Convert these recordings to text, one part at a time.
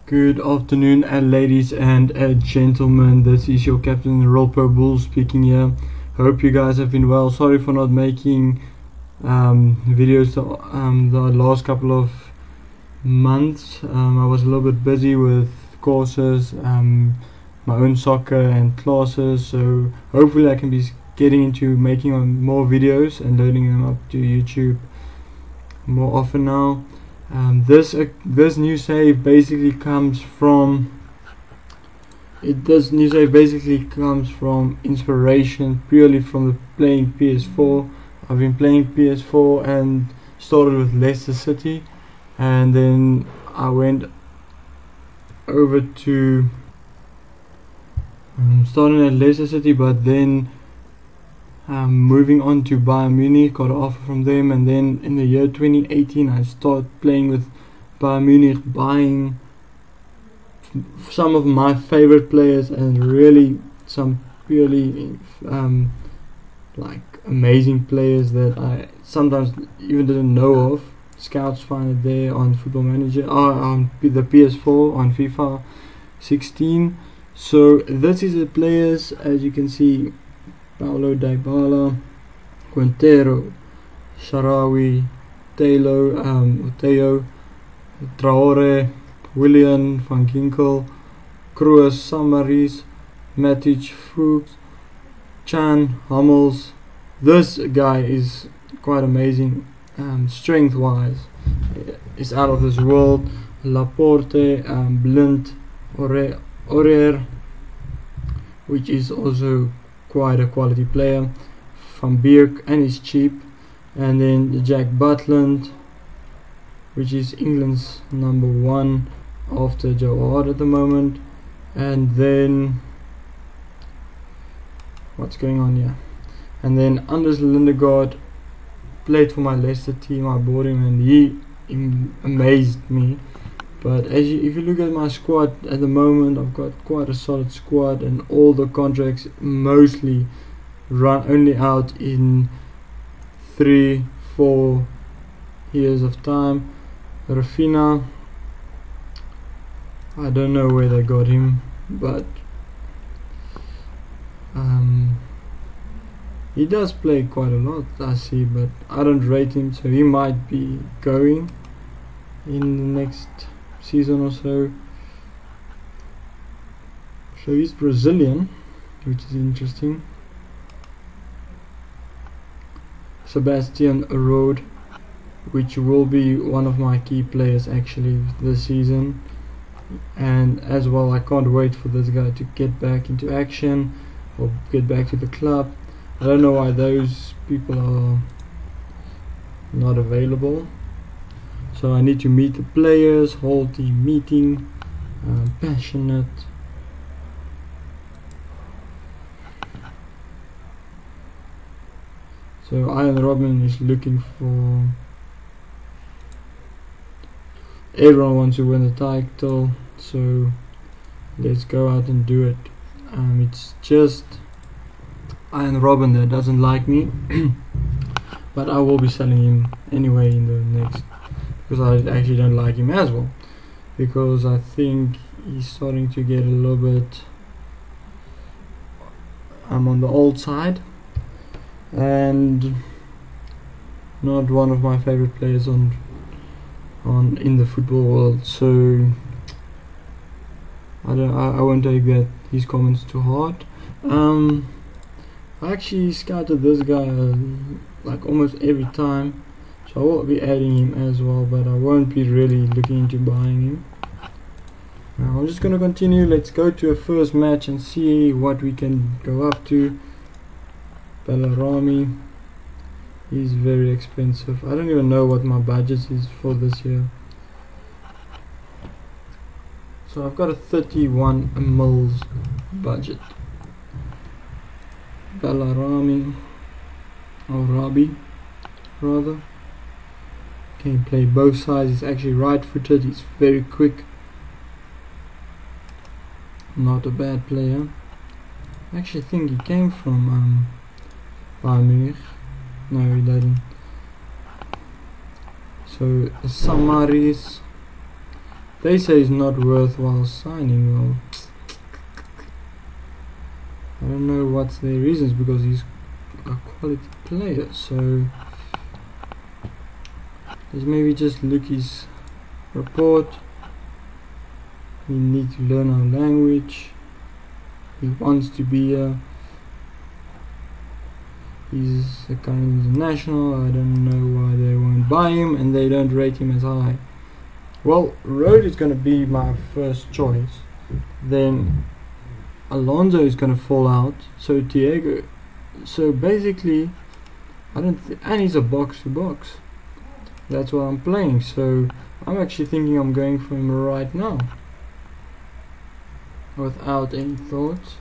Good afternoon, ladies and gentlemen. This is your captain, RilpoBull, speaking here. Hope you guys have been well. Sorry for not making videos the last couple of months. I was a little bit busy with courses, my own soccer and classes. So hopefully I can be getting into making more videos and loading them up to YouTube more often now. This new save basically comes from inspiration purely from the playing PS4. I've been playing PS4 and started with Leicester City, and then I went over to starting at Leicester City, but then moving on to Bayern Munich, got an offer from them, and then in the year 2018 I started playing with Bayern Munich, buying some of my favorite players and really some really like amazing players that I sometimes even didn't know of. Scouts find it there on Football Manager, on the PS4, on FIFA 16. So this is the players, as you can see: Paulo Dybala, Quintero, Sharawi, Teo, Traore, Willian, Van Ginkel, Kroos, Samaris, Matic, Fuchs, Chan, Hummels. This guy is quite amazing, strength wise, is out of this world. Laporte, Blind, Orer, which is also quite a quality player. Van Beek, and he's cheap. And then Jack Butland, which is England's #1 after Joe Hart at the moment. And then what's going on here? And then Anders Lindegaard played for my Leicester team. I bought him and he amazed me. But if you look at my squad at the moment, I've got quite a solid squad, and all the contracts mostly run only out in 3-4 years of time. Rafina, I don't know where they got him, but he does play quite a lot, I see, but I don't rate him, so he might be going in the next season or so. So he's Brazilian, which is interesting. Sebastian Rode, which will be one of my key players actually this season, and as well I can't wait for this guy to get back into action or get back to the club. I don't know why those people are not available, so I need to meet the players, whole team meeting, passionate. So Ian Robin is looking for, everyone wants to win the title, so let's go out and do it. It's just Ian Robin that doesn't like me, but I will be selling him anyway in the next, because I actually don't like him as well, because I think he's starting to get a little bit on the old side and not one of my favorite players in the football world. So I won't take his comments too hard. I actually scouted this guy like almost every time, so I will be adding him as well, but I won't be really looking into buying him. Now I'm just gonna continue. Let's go to a first match and see what we can go up to. Bellarami, he's very expensive. I don't even know what my budget is for this year. So I've got a 31 mils budget. Bellarami, or Rabi rather, can play both sides. He's actually right-footed, he's very quick, not a bad player. I actually think he came from Bayern Munich. No, he didn't. So Samaris, they say it's not worthwhile signing. Well, I don't know what's their reasons, because he's a quality player. So let's maybe just look his report. We need to learn our language. He wants to be a. He's a current international. I don't know why they won't buy him and they don't rate him as high. Well, Road is going to be my first choice. Then Alonso is going to fall out. So Diego. So basically, I don't. And he's a box to box. That's what I'm playing. So I'm actually thinking I'm going for him right now. Without any thoughts,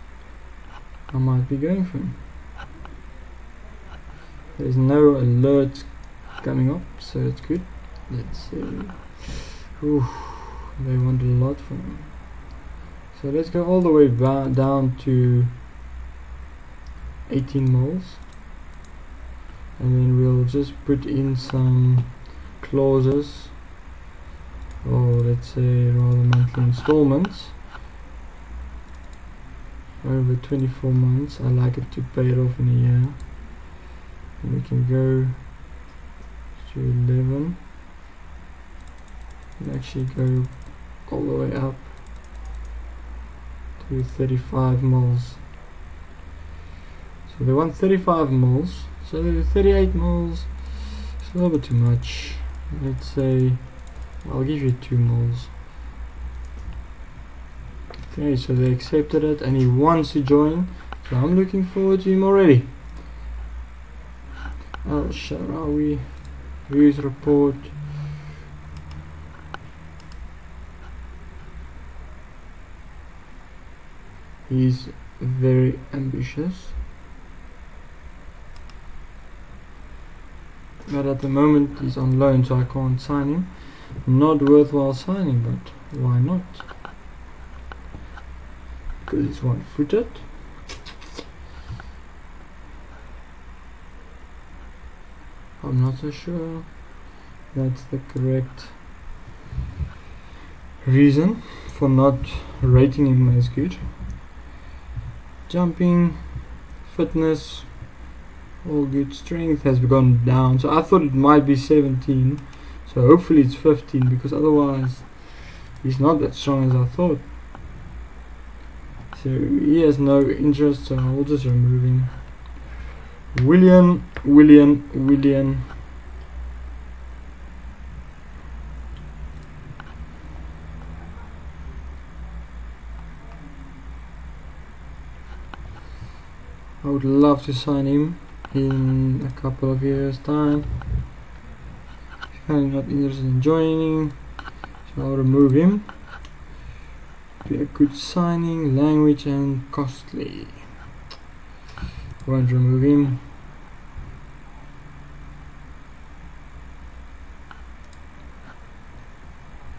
I might be going for him. There's no alerts coming up, so it's good. Let's see. Ooh, they want a lot from him. So let's go all the way down to 18 moles, and then we'll just put in some clauses, or let's say rather monthly installments over 24 months. I like it to pay it off in a year. And we can go to 11 and actually go all the way up to 35 moles. So they want 35 moles, so 38 moles is a little bit too much. Let's say I'll give you 2 moles. Okay, so they accepted it and he wants to join, so I'm looking forward to him already. Al Sharawi, views report. He's very ambitious, but at the moment he's on loan, so I can't sign him. Not worthwhile signing, but why not? Because he's one-footed. I'm not so sure that's the correct reason for not rating him as good. Jumping, fitness, all good. Strength has gone down, so I thought it might be 17, so hopefully it's 15, because otherwise he's not that strong as I thought. So he has no interest, so I'll just remove him. William. I would love to sign him in a couple of years' time. I'm not interested in joining, so I'll remove him. Be a good signing, language and costly. Won't remove him.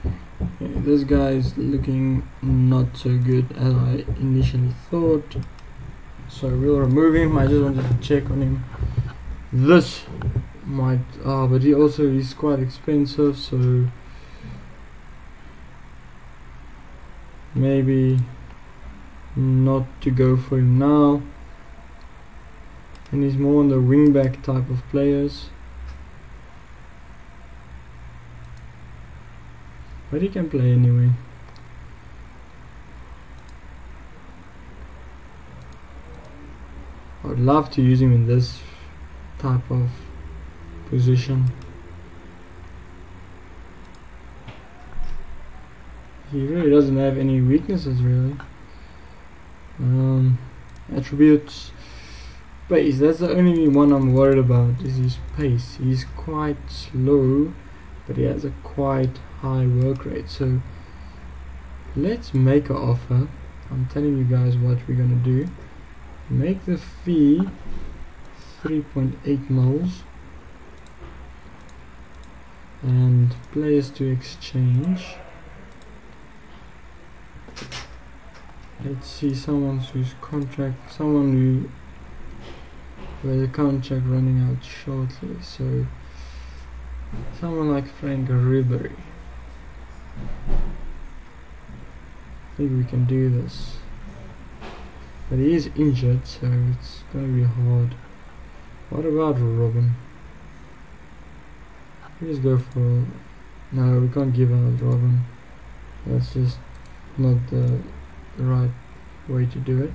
Okay, this guy is looking not so good as I initially thought, so we'll remove him. I just wanted to check on him. This might, but he also is quite expensive, so maybe not to go for him now. And he's more on the wingback type of players, but he can play anyway. I would love to use him in this type of position. He really doesn't have any weaknesses really. Attributes. Pace, that's the only one I'm worried about, is his pace. He's quite slow, but he has a quite high work rate. So let's make an offer. I'm telling you guys what we're gonna do. Make the fee 3.8 moles and players to exchange. Let's see someone whose contract, where the contract running out shortly. So someone like Frank Ribery. think we can do this. But he is injured, so it's gonna be hard. What about Robin? Let's go for... No, we can't give out Robin. That's just not the right way to do it.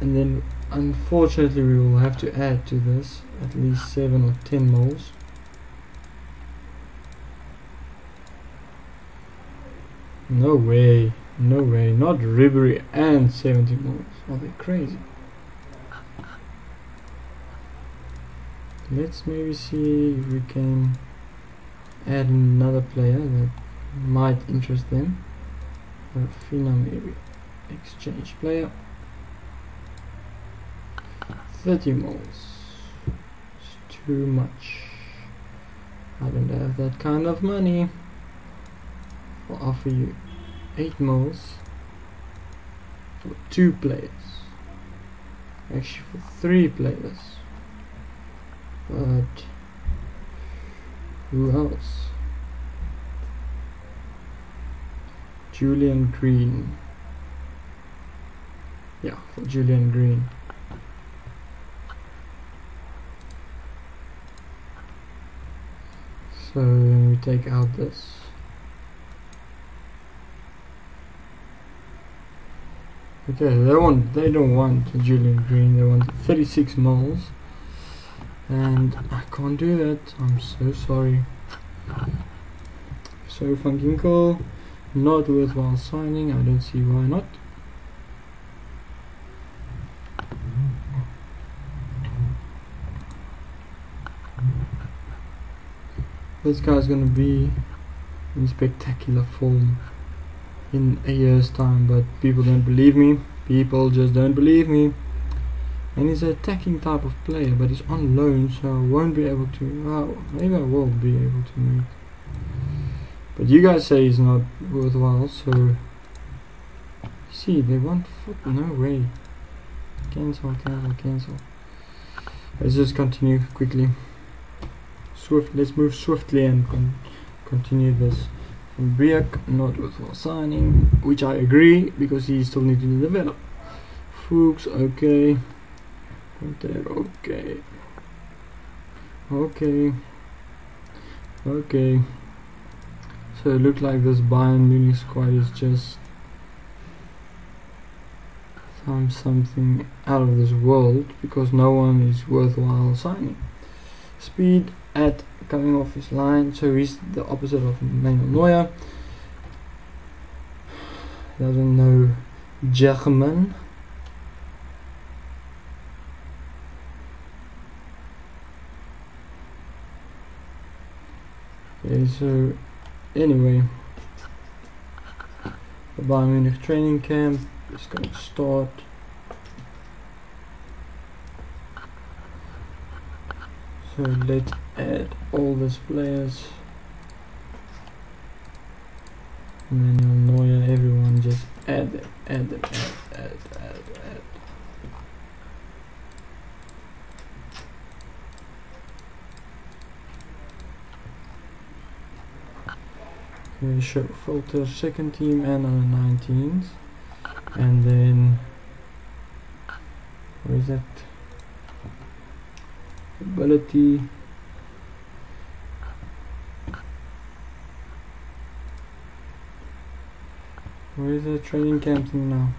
And then unfortunately we will have to add to this at least 7 or 10 moles. No way, no way, not Ribery and 70 moles. Are they crazy? Let's maybe see if we can add another player that might interest them. Fina maybe. Exchange player. 30 moles. It's too much. I don't have that kind of money. I'll offer you 8 moles for 2 players. Actually for 3 players. But who else? Julian Green. Yeah, for Julian Green. So then we take out this. Okay, they don't want Julian Green, they want 36 moles. And I can't do that, I'm so sorry. So Van Ginkel, not worthwhile signing, I don't see why not. This guy's gonna be in spectacular form in a year's time, but people don't believe me. People just don't believe me. And he's an attacking type of player, but he's on loan, so I won't be able to. Well, maybe I will be able to make. But you guys say he's not worthwhile, so. See, they want foot. No way. Cancel, cancel, cancel. Let's just continue quickly. Let's move swiftly and continue this. From Briak, not worthwhile signing, which I agree because he still needs to develop. Fuchs, okay. There, okay. Okay. Okay. So it looks like this Bayern Munich squad is just something out of this world because no one is worthwhile signing. Speed at coming off his line, so he's the opposite of Manuel Neuer. Doesn't know German. Okay, so anyway, the Bayern Munich training camp is going to start. So let's add all these players. Manuel Neuer, everyone, just add them, add them, add. Okay, show filter second team and under 19s, and then where is that? Ability. Where is the training camp thing now?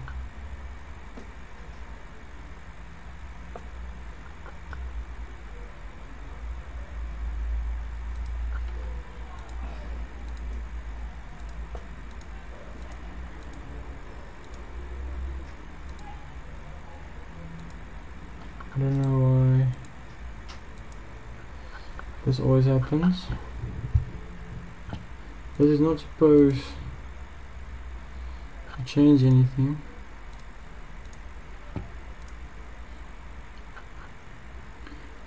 I don't know why this always happens. This is not supposed to change anything.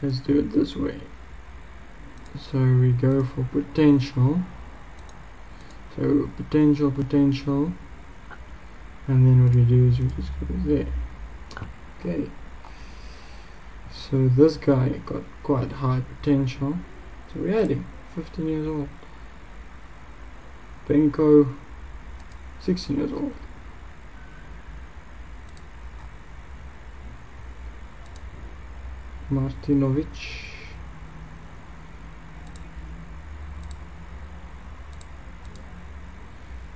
Let's do it this way. So we go for potential. So potential, and then what we do is we just go there. Okay. So this guy got quite high potential. So we had him, 15 years old. Benko, 16 years old. Martinovic.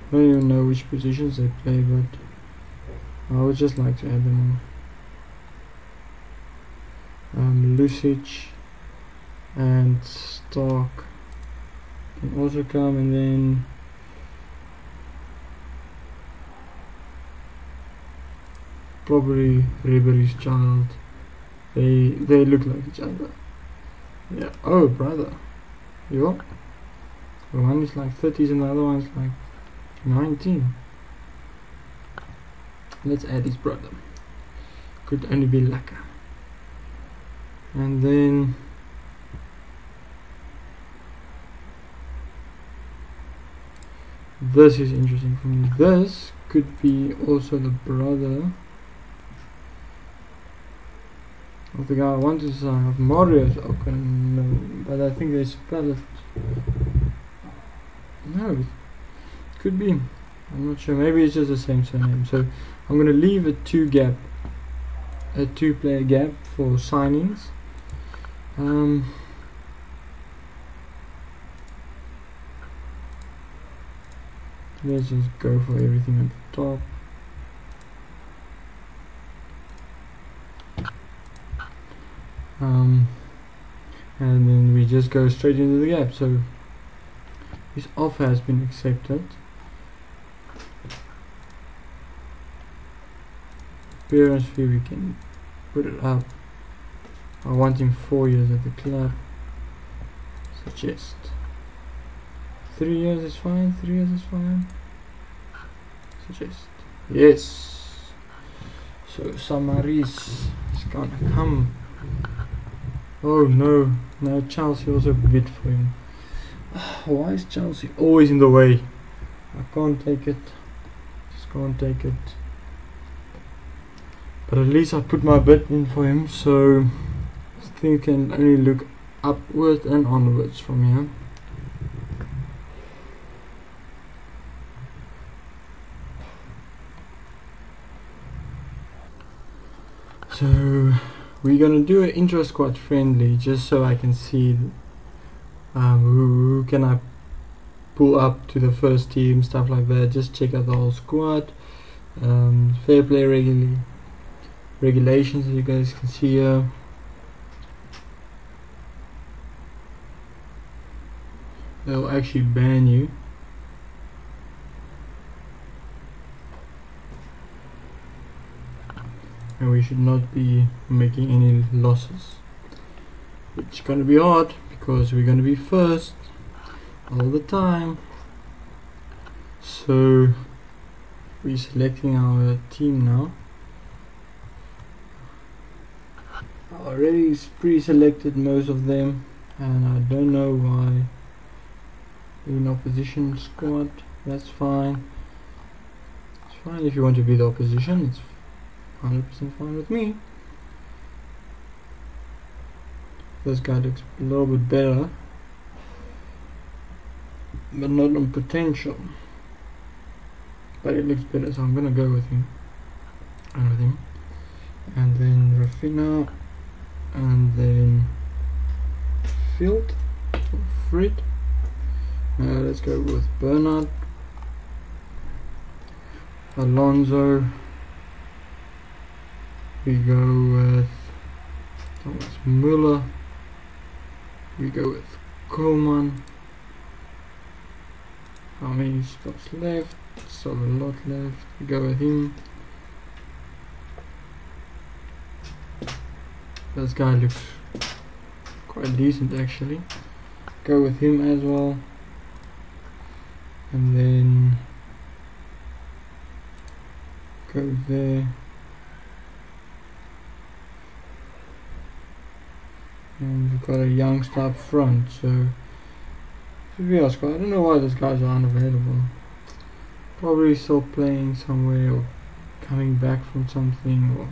I don't even know which positions they play, but I would just like to add them on. Lucic and Stark can also come, and then probably Ribery's child. They look like each other. Yeah. Oh, brother. Yeah. The one is like 30s and the other one's like 19. Let's add his brother. Could only be Laka. And then this is interesting for me. This could be also the brother of the guy I want to sign, of Mario's Open, no, but I think they spell it. No, it could be. I'm not sure. Maybe it's just the same surname. So I'm going to leave a two-player gap for signings. Let's just go for everything at the top. And then we just go straight into the gap. So his offer has been accepted. Appearance fee, we can put it up. I want him 4 years at the club. Suggest 3 years is fine. 3 years is fine. Suggest yes. So Samaris is gonna come. Oh no, now Chelsea also bid for him. Why is Chelsea always in the way? I can't take it. Just can't take it. But at least I put my bid in for him, so this thing can only look upwards and onwards from here. So we're gonna do an intro squad friendly, just so I can see who can I pull up to the first team, stuff like that. Just check out the whole squad. Fair play regulations, as you guys can see here. They'll actually ban you. And we should not be making any losses, which is going to be hard because we're going to be first all the time. So we're selecting our team now. I already pre-selected most of them, and I don't know why. In opposition squad, that's fine. It's fine if you want to be the opposition. It's 100% fine with me. This guy looks a little bit better, but not on potential. But it looks better, so I'm gonna go with him. And then Rafinha, and then Field or Fred. Let's go with Bernard, Alonso. We go with Thomas Müller. We go with Coleman. How many spots left? So a lot left. We go with him. This guy looks quite decent actually. Go with him as well. And then go there. And we've got a youngster up front, so I don't know why those guys are unavailable. Probably still playing somewhere or coming back from something, or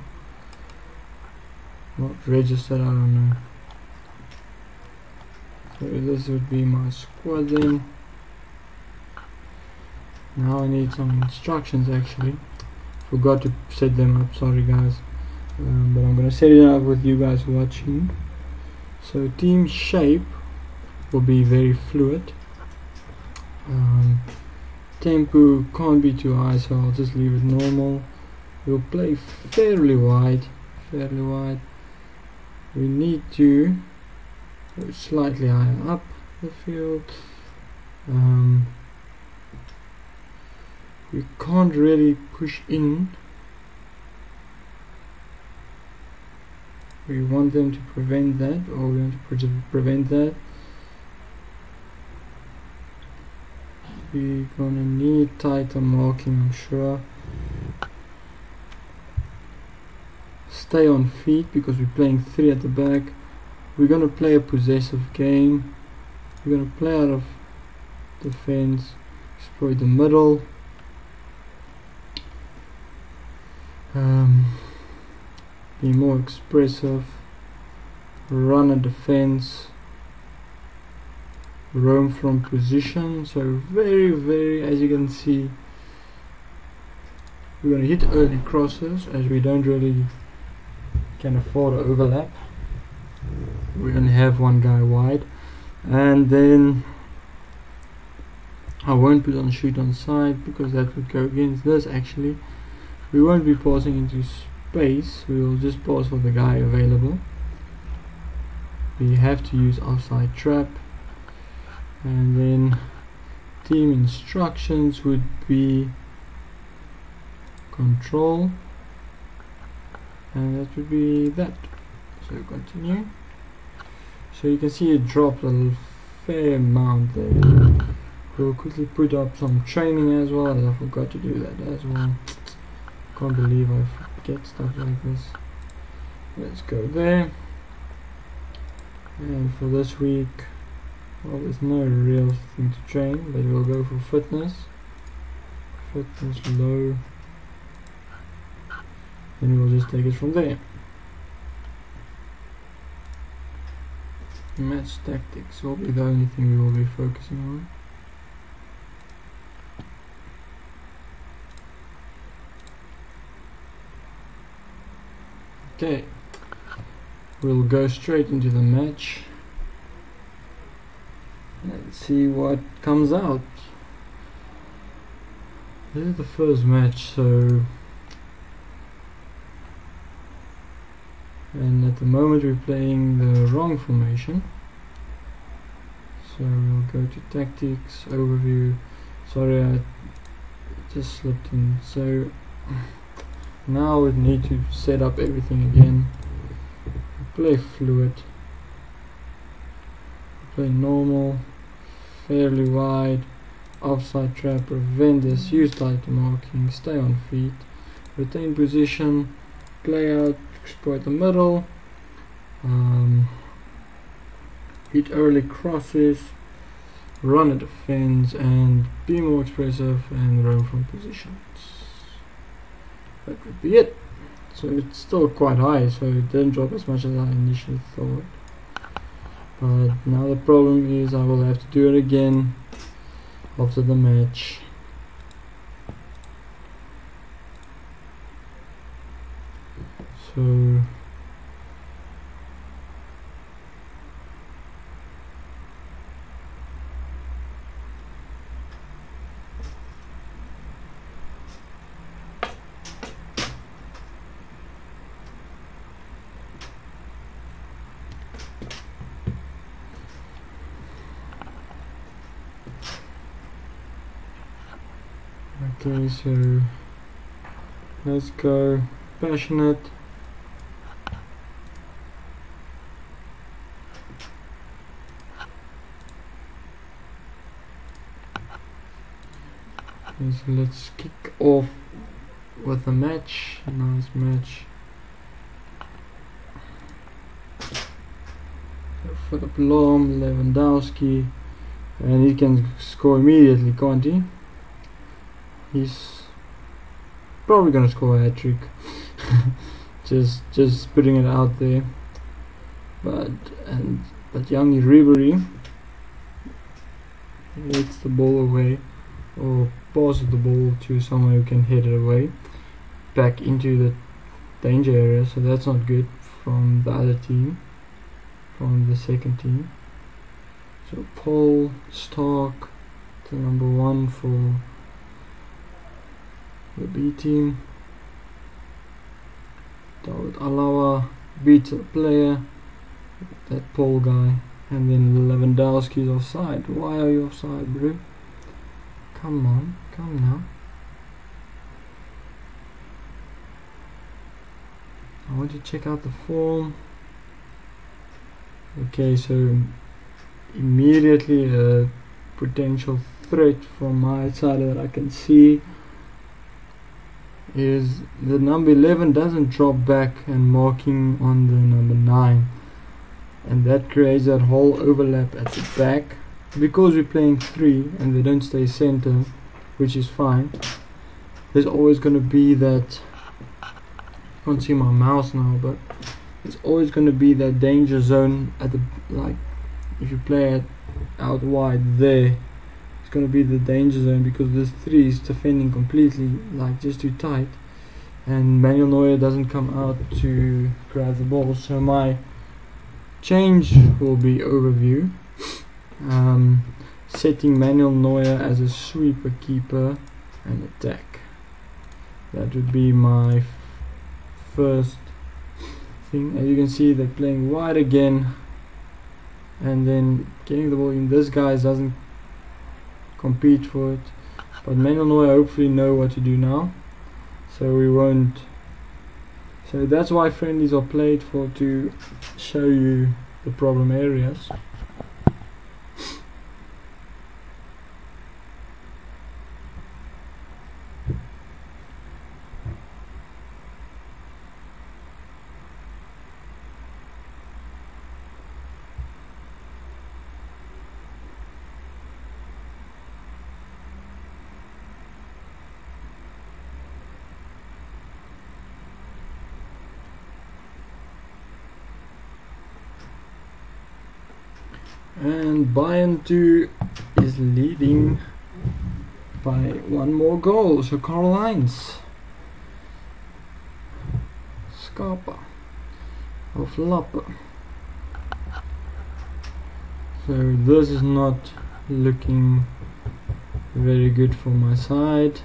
not registered, I don't know. So this would be my squad then. Now I need some instructions actually. Forgot to set them up, sorry guys. But I'm gonna set it up with you guys watching. So team shape will be very fluid. Tempo can't be too high, so I'll just leave it normal. We'll play fairly wide. We need to go slightly higher up the field. We can't really push in. We want them to prevent that, or we want to prevent that. We're gonna need tighter marking, I'm sure. Stay on feet because we're playing 3 at the back. We're gonna play a possessive game. We're gonna play out of defense, exploit the middle. Be more expressive, run a defense, roam from position. So very, as you can see, we're going to hit early crosses as we don't really can afford to overlap. We're going to have one guy wide, and then I won't put on shoot on side because that would go against this. Actually, we won't be passing into space, we will just pass for the guy available. We have to use offside trap, and then team instructions would be control, and that would be that. So continue. So you can see it dropped a fair amount there. We'll quickly put up some training as well, as I forgot to do that as well. Can't believe I forget stuff like this. Let's go there. And for this week, well, there's no real thing to train, but we'll go for fitness low, and we'll just take it from there. Match tactics will be the only thing we will be focusing on. Okay, we'll go straight into the match and see what comes out. This is the first match, so, and at the moment we're playing the wrong formation, so we'll go to tactics, overview. Sorry, I just slipped in. So now we need to set up everything again. Play fluid, play normal, fairly wide, offside trap, prevent this, use tight marking, stay on feet, retain position, play out, exploit the middle, hit early crosses, run a defense, and be more expressive and roam from positions. That would be it. So it's still quite high, so it didn't drop as much as I initially thought. But now the problem is I will have to do it again after the match. So okay, so let's go passionate. Okay, so let's kick off with a match, a nice match. Philip Lahm, Lewandowski, and he can score immediately, can't he? He's probably gonna score a hat-trick. just putting it out there. But young Ribery hits the ball away, or passes the ball to someone who can head it away back into the danger area, so that's not good from the other team, from the second team. So Paul Stark to number 1 for the B team. David Alawa beats the player, that Paul guy, and then Lewandowski's offside. Why are you offside, bro? Come on, come now. I want to check out the form. Okay, so immediately a potential threat from my side that I can see is the number 11 doesn't drop back and marking on the number 9, and that creates that whole overlap at the back. Because we're playing 3 and they don't stay center, which is fine, there's always going to be that, I can't see my mouse now, but there's always going to be that danger zone at the, like if you play it out wide there, it's going to be the danger zone because this 3 is defending completely, like just too tight, and Manuel Neuer doesn't come out to grab the ball. So my change will be overview, setting Manuel Neuer as a sweeper, keeper and attack. That would be my first thing. As you can see, they're playing wide again and then getting the ball in. This guy doesn't compete for it, but Manuel Neuer hopefully know what to do now, so we won't. So that's why friendlies are played for, to show you the problem areas. And Bayern 2 is leading by 1 more goal. So Karl-Heinz Scarpa of Lappe. So this is not looking very good for my side.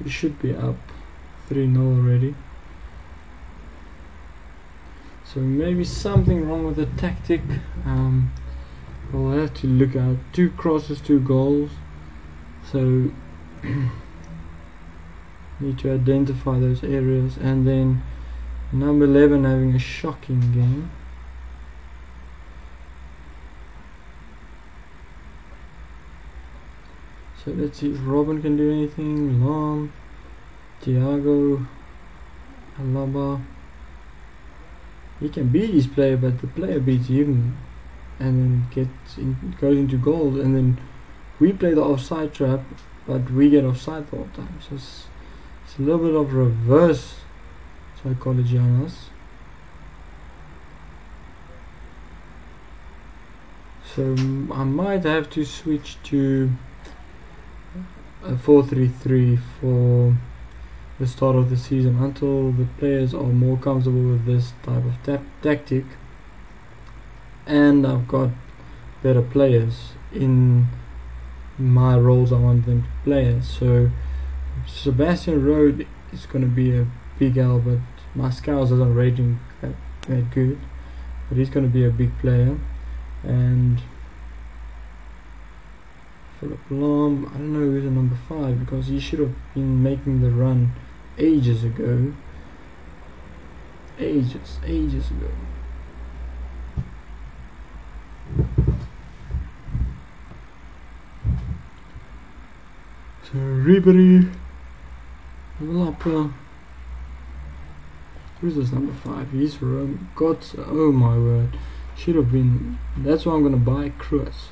We should be up 3-0 already. So maybe something wrong with the tactic. We'll have to look at 2 crosses, 2 goals. So need to identify those areas. And then number 11 having a shocking game. So let's see if Robin can do anything. Lam, Thiago, Alaba. He can beat his player, but the player beats him and then goes into goals, and then we play the offside trap, but we get offside the whole time. So it's a little bit of reverse psychology on us. So I might have to switch to a 4-3-3 for the start of the season until the players are more comfortable with this type of tactic, and I've got better players in my roles I want them to play. So Sebastian Rode is going to be a big L, but my scouts isn't rating that good, but he's going to be a big player. And Philip Lahm, I don't know who's the number 5, because he should have been making the run ages ago. Ages ago. So Ribery, Lappe. Who's this number 5? He's Rome. Oh my word. Should have been. That's why I'm gonna buy Cruz,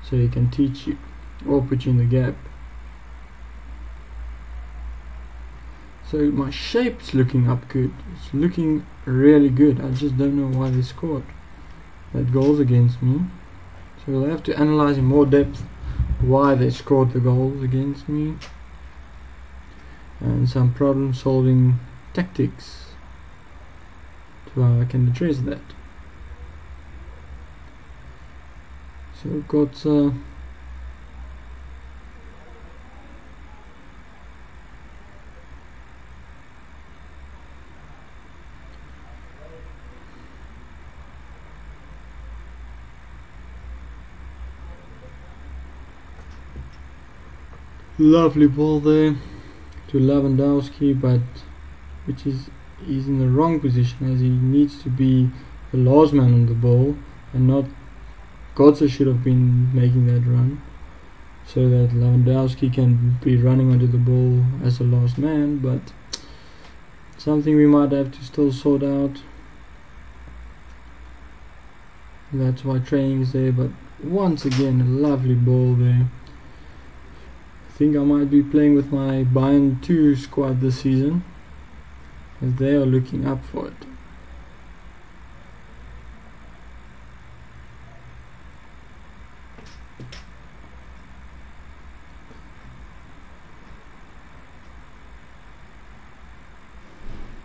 so he can teach you or put you in the gap. So my shape's looking up good. It's looking really good. I just don't know why they scored that goals against me. So we'll have to analyze in more depth why they scored the goals against me, and some problem solving tactics to how I can address that. So we've got lovely ball there to Lewandowski, but he's in the wrong position, as he needs to be the last man on the ball, and not Götze should have been making that run, so that Lewandowski can be running onto the ball as the last man. But something we might have to still sort out. That's why training is there. But once again, a lovely ball there. I think I might be playing with my Bayern 2 squad this season, as they are looking up for it.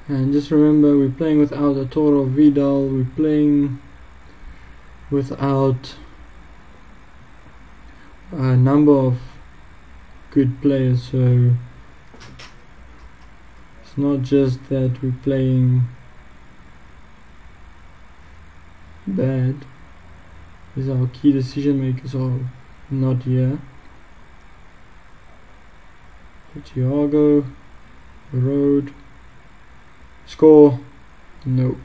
And just remember, we're playing without Arturo Vidal, we're playing without a number of good players, so it's not just that we're playing bad, is our key decision makers are not here. Thiago, Road, score, no.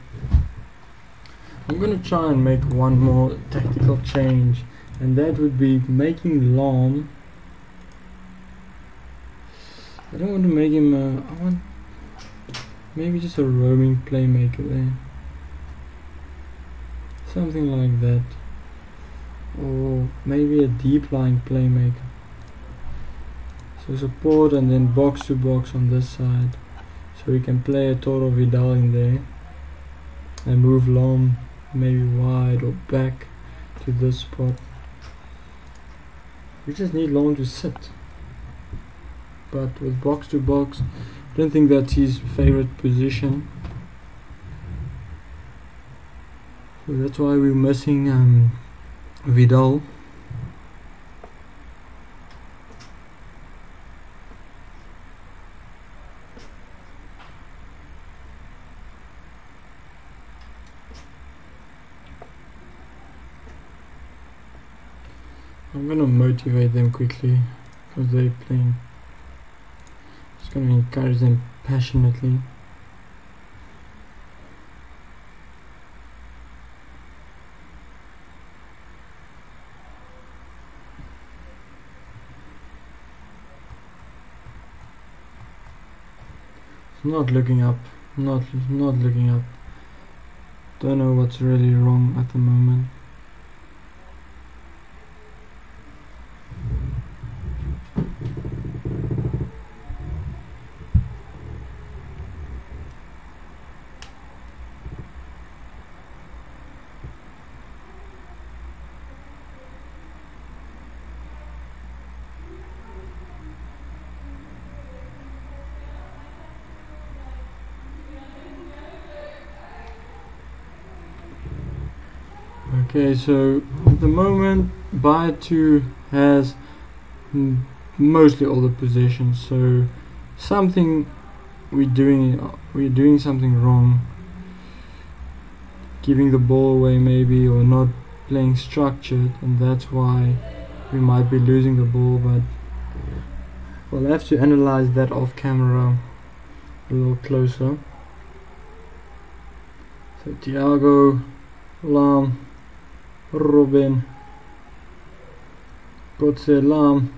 I'm gonna try and make one more tactical change, and that would be making Lahm. I don't want to make him I want maybe just a roaming playmaker there, something like that, or maybe a deep lying playmaker. So support and then box to box on this side, so we can play a Arturo Vidal in there and move Lahm maybe wide or back to this spot. We just need Lahm to sit. But with box to box, I don't think that's his favorite position. So that's why we're missing Vidal. I'm gonna motivate them quickly because they're playing. Just gonna encourage them passionately. Not looking up, not looking up. Don't know what's really wrong at the moment. Okay, so at the moment Bayern 2 has mostly all the possession, so we're doing something wrong, giving the ball away maybe, or not playing structured, and that's why we might be losing the ball. But we'll have to analyze that off camera a little closer. So Thiago, Lahm, Robin, Götze, Lahm,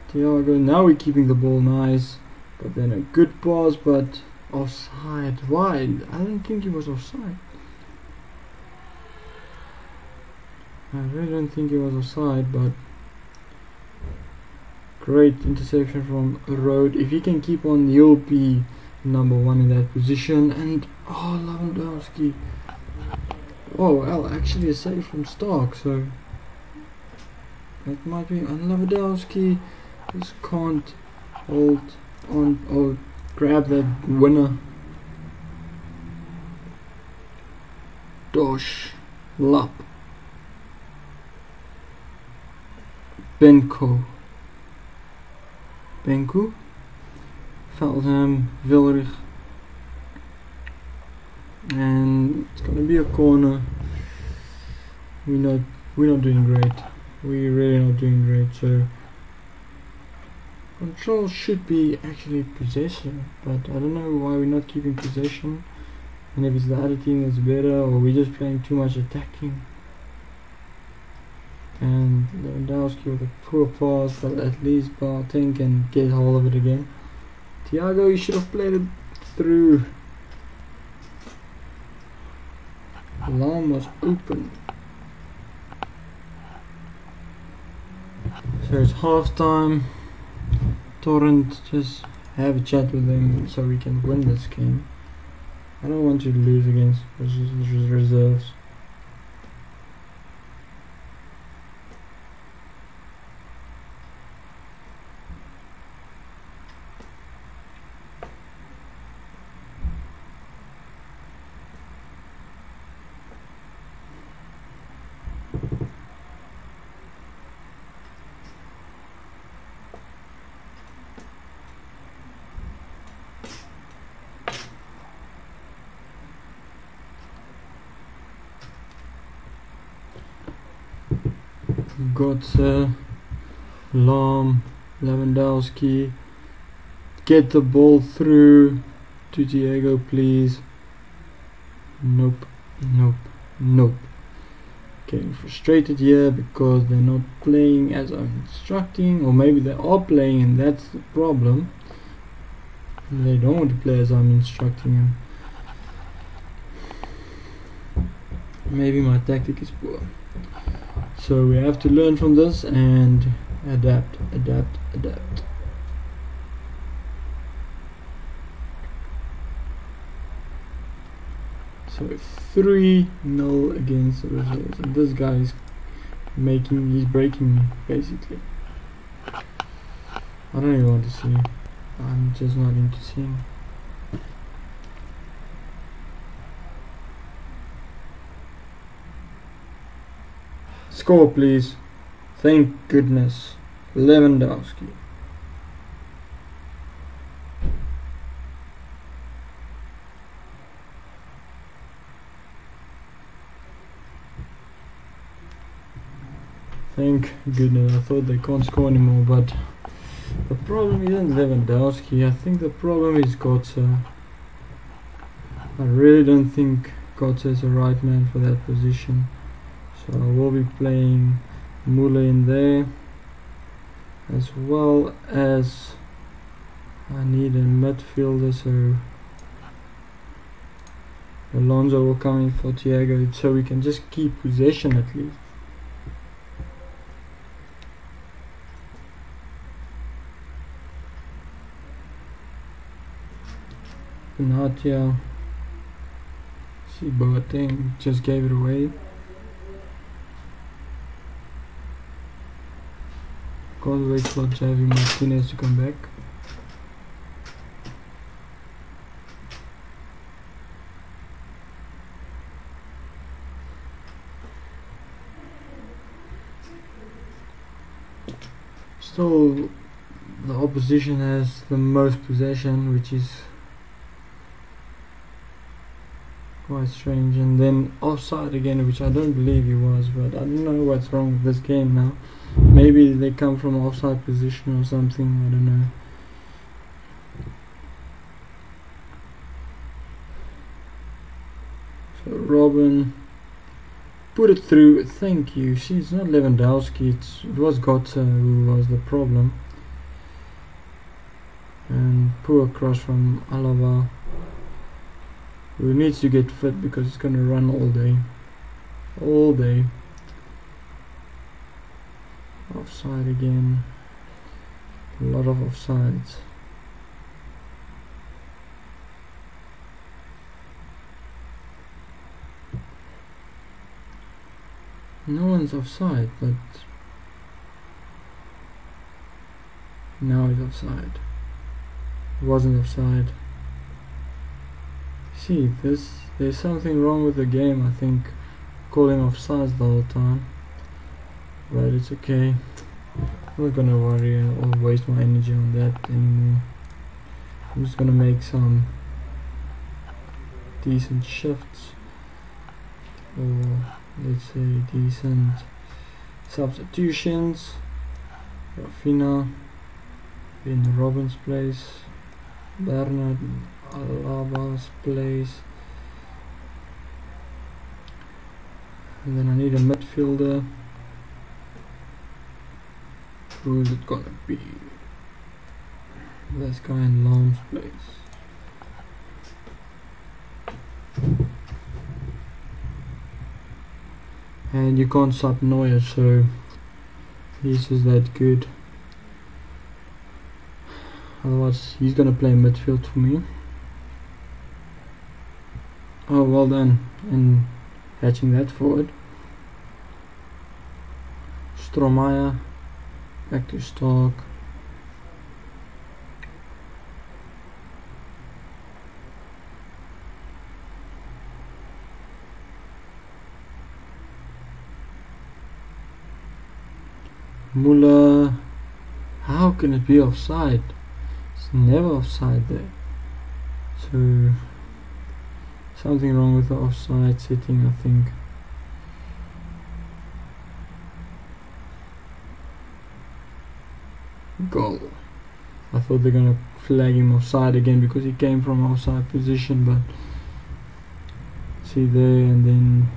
Thiago. Now we're keeping the ball nice, but then a good pass, but offside. Why? I don't think he was offside. I really don't think he was offside, but great interception from Road. If he can keep on, he'll be number 1 in that position. And oh, Lewandowski. Oh well, actually a save from Stark, so that might be on. Lewandowski just can't hold on or grab that winner. Dosh, Lap, Benko, Feltham, Vilrich, and it's gonna be a corner. We're not doing great. We're really not doing great. So control should be actually possession, but I don't know why we're not keeping possession. And if it's the other team that's better, or we're just playing too much attacking. And Lewandowski with a poor pass, but at least Boateng can get hold of it again. Thiago, you should have played it through. Alarm was open. So it's half time. Torrent, just have a chat with them so we can win this game. I don't want to lose against reserves. Götze, Lahm, Lewandowski, get the ball through to Diego, please. Nope. Getting frustrated here because they're not playing as I'm instructing, or maybe they are playing and that's the problem. They don't want to play as I'm instructing them. Maybe my tactic is poor. So we have to learn from this and adapt. So 3-0 against the reserves, and this guy is he's breaking me basically. I don't even want to see. I'm just not into seeing. Score, please. Thank goodness. Lewandowski. Thank goodness. I thought they can't score anymore, but the problem isn't Lewandowski. I think the problem is Götze. I really don't think Götze is the right man for that position. So I will be playing Müller in there, as well as I need a midfielder, so Alonso will come in for Thiago, so we can just keep possession at least. Benatia, see Boateng just gave it away. Can't wait for Javi Martinez to come back. Still, the opposition has the most possession, which is quite strange. And then offside again, which I don't believe he was, but I don't know what's wrong with this game now. Maybe they come from offside position or something, I don't know. So Robin, put it through, thank you. See, it's not Lewandowski, it was Götze who was the problem. And poor cross from Alaba, who needs to get fit because he's gonna run all day. Offside again, a lot of offsides. No one's offside, but now he's offside. It wasn't offside. See, there's something wrong with the game. I think calling offsides the whole time, but it's okay. I'm not gonna worry or waste my energy on that anymore. I'm just gonna make some decent shifts, or let's say decent substitutions. Rafinha in Robin's place, Bernard Alaba's place, and then I need a midfielder. Who is it gonna be? This guy in Lamb's place. And you can't sub Neuer, so he's just that good. Otherwise he's gonna play midfield for me. Oh, well done in hatching that forward. Stromae back to Stark. Muller, how can it be offside? It's never offside there. So something wrong with the offside setting, I think. Goal. I thought they're gonna flag him offside again because he came from offside position, but see there, and then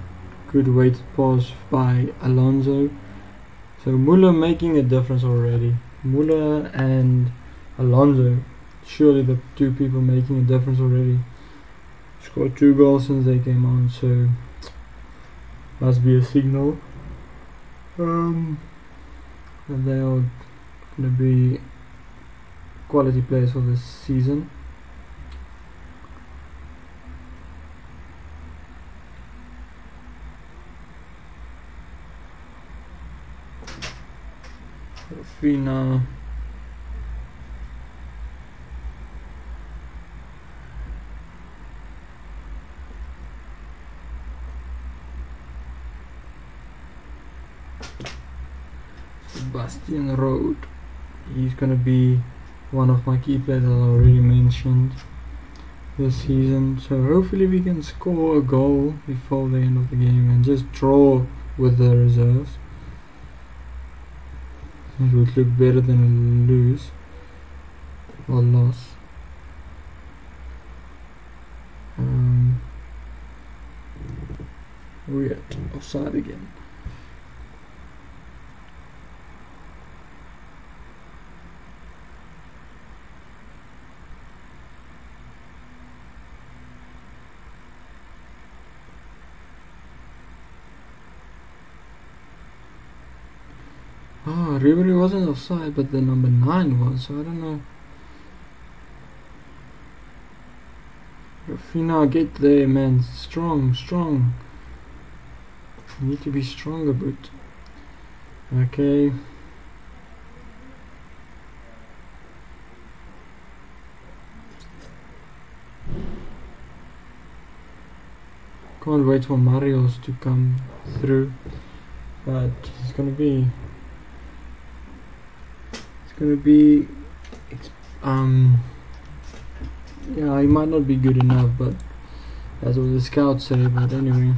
good weighted pass by Alonso. So Muller making a difference already. Muller and Alonso, surely the two people making a difference already. Scored 2 goals since they came on, so must be a signal. And they are going to be quality players for this season. Rafinha, Sebastian Road, he's going to be one of my key players that I already mentioned this season, so hopefully we can score a goal before the end of the game and just draw with the reserves. It would look better than a lose or loss. Weird, offside again. Oh, Ribery wasn't offside, but the number 9 was, so I don't know. Rafinha, get there, man. Strong. You need to be stronger, but okay. Can't wait for Marios to come through, but it's gonna be yeah, he might not be good enough, but that's what the scouts say. But anyway,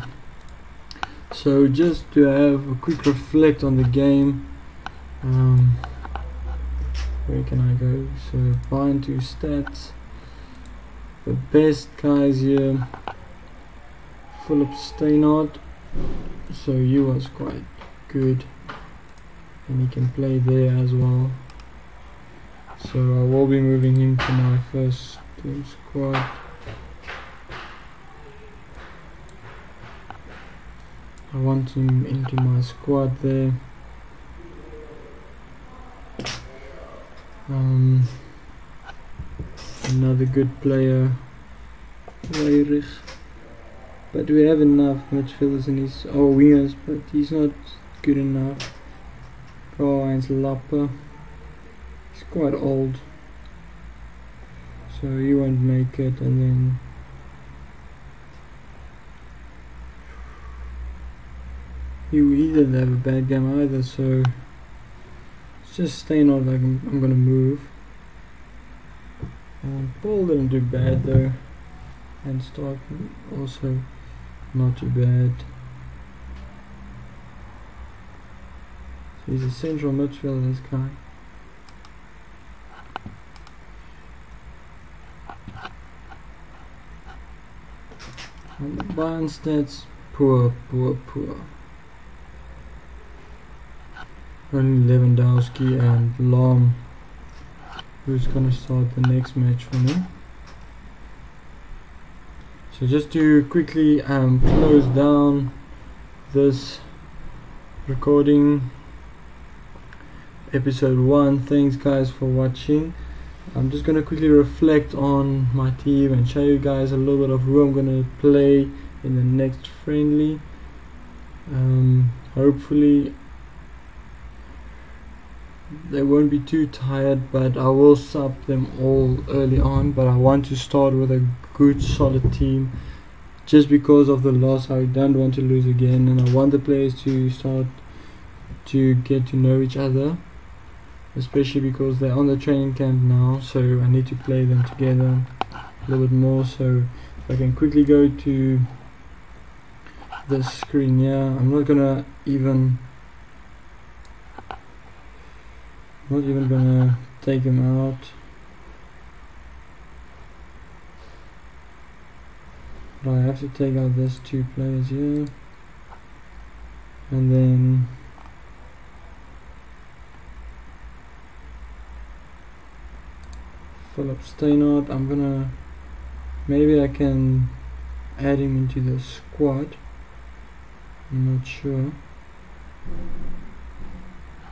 so just to have a quick reflect on the game, where can I go? So bind to stats. The best guys here, Philip Steinhardt, so he was quite good and he can play there as well. So I will be moving him to my first team squad. I want him into my squad there. Another good player, Weirich. but we have enough midfielders in his wingers, but he's not good enough. Karl-Heinz Lapper, he's quite old, so he won't make it. And then he didn't have a bad game either, so it's just staying on. Like I'm gonna move. Paul didn't do bad though, and Stark also not too bad. So he's a central midfielder, this guy. And the Bayern stats, poor. Only Lewandowski and Lahm, who's gonna start the next match for me. So just to quickly close down this recording, episode 1. Thanks guys for watching. I'm just gonna quickly reflect on my team and show you guys a little bit of who I'm gonna play in the next friendly. Hopefully they won't be too tired, but I will sub them all early on. But I want to start with a good solid team, just because of the loss. I don't want to lose again, and I want the players to start to get to know each other, especially because they're on the training camp now, so I need to play them together a little bit more. So if I can quickly go to the screen here, I'm not even gonna take him out. But I have to take out these 2 players here, and then Philip Steinhardt. Maybe I can add him into the squad. I'm not sure.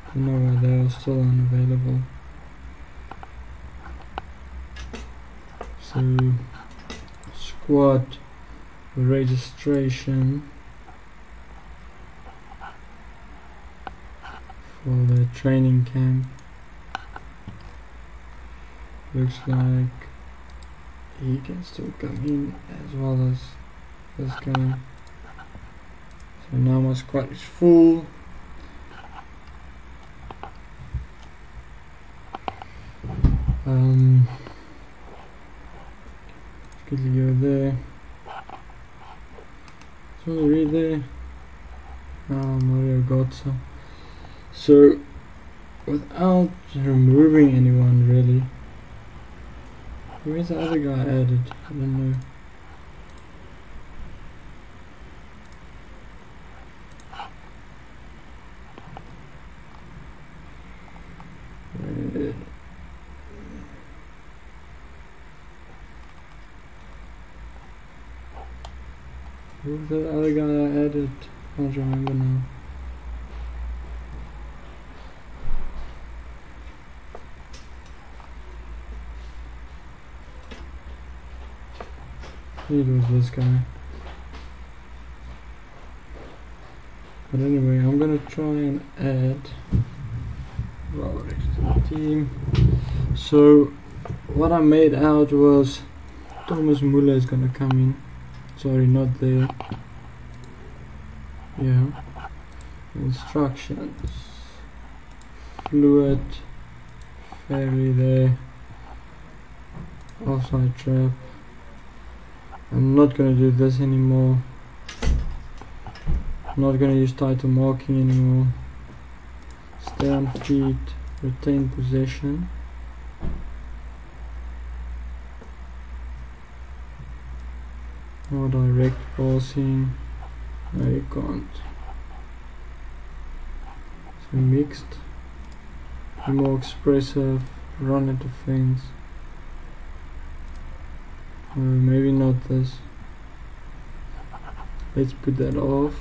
I don't know why they are still unavailable. So squad registration for the training camp. Looks like he can still come in as well as this guy. So now my squad is full. Quickly go there. So right there. Mario Götze. So without removing anyone really. Where's the other guy added? I don't know. Who's the other guy I added? I can't remember now. It was this guy. But anyway, I'm gonna try and add Robert to the team. So what I made out was Thomas Müller is gonna come in. Sorry, not there. Yeah. Instructions. Fluid. Ferry there. Offside trap. I'm not gonna do this anymore. I'm not gonna use title marking anymore. Stay on feet. Retain possession. No direct passing. No, you can't. So mixed. Be more expressive. Run at defense. Maybe not this. Let's put that off.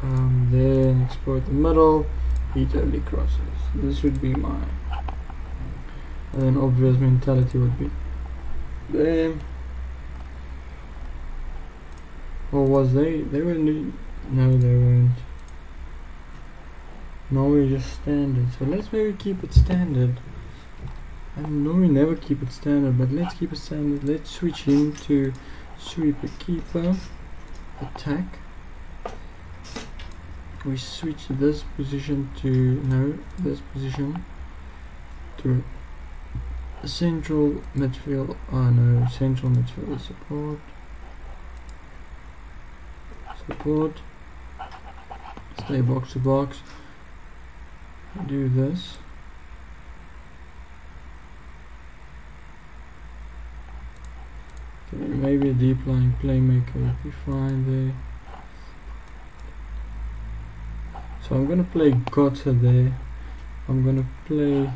Then exploit the middle. Eat early crosses. This would be my obvious mentality would be. Then Or was they were new? No, they weren't. Norway just standard, so let's maybe keep it standard. I normally never keep it standard, but let's keep it standard. Let's switch him to sweeper keeper attack. We switch this position to this position to central midfield. Oh no, central midfield support. Stay box to box. Do this. Okay, maybe a deep line playmaker would be fine there. So I'm gonna play Gotha there. I'm gonna play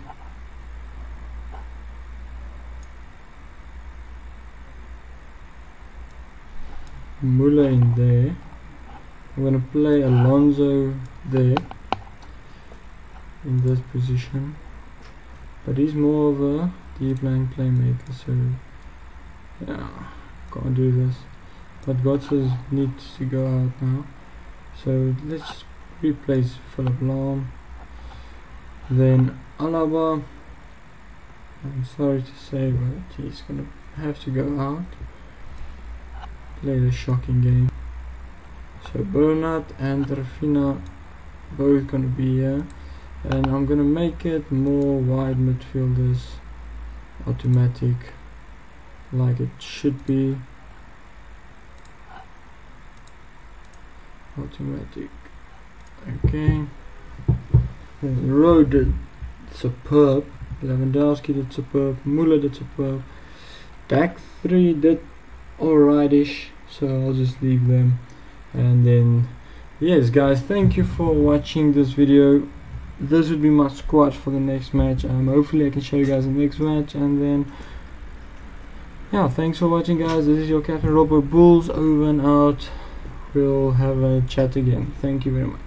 Muller in there. I'm gonna play Alonso there in this position, but he's more of a deep line playmaker, so yeah, can't do this. But Gotha needs to go out now, so let's just replace Philip Lahm. Then Alaba, I'm sorry to say, but he's gonna have to go out. Play the shocking game. So Bernat and Rafina both gonna be here, and I'm gonna make it more wide midfielders, automatic, like it should be. Automatic. Okay. Rowe did superb. Lewandowski did superb. Muller did superb. Back three did alrightish, so I'll just leave them. And then, yes guys, thank you for watching this video. This would be my squad for the next match. Hopefully I can show you guys the next match, and then yeah, thanks for watching guys. This is your Captain RilpoBulls, over and out. We'll have a chat again. Thank you very much.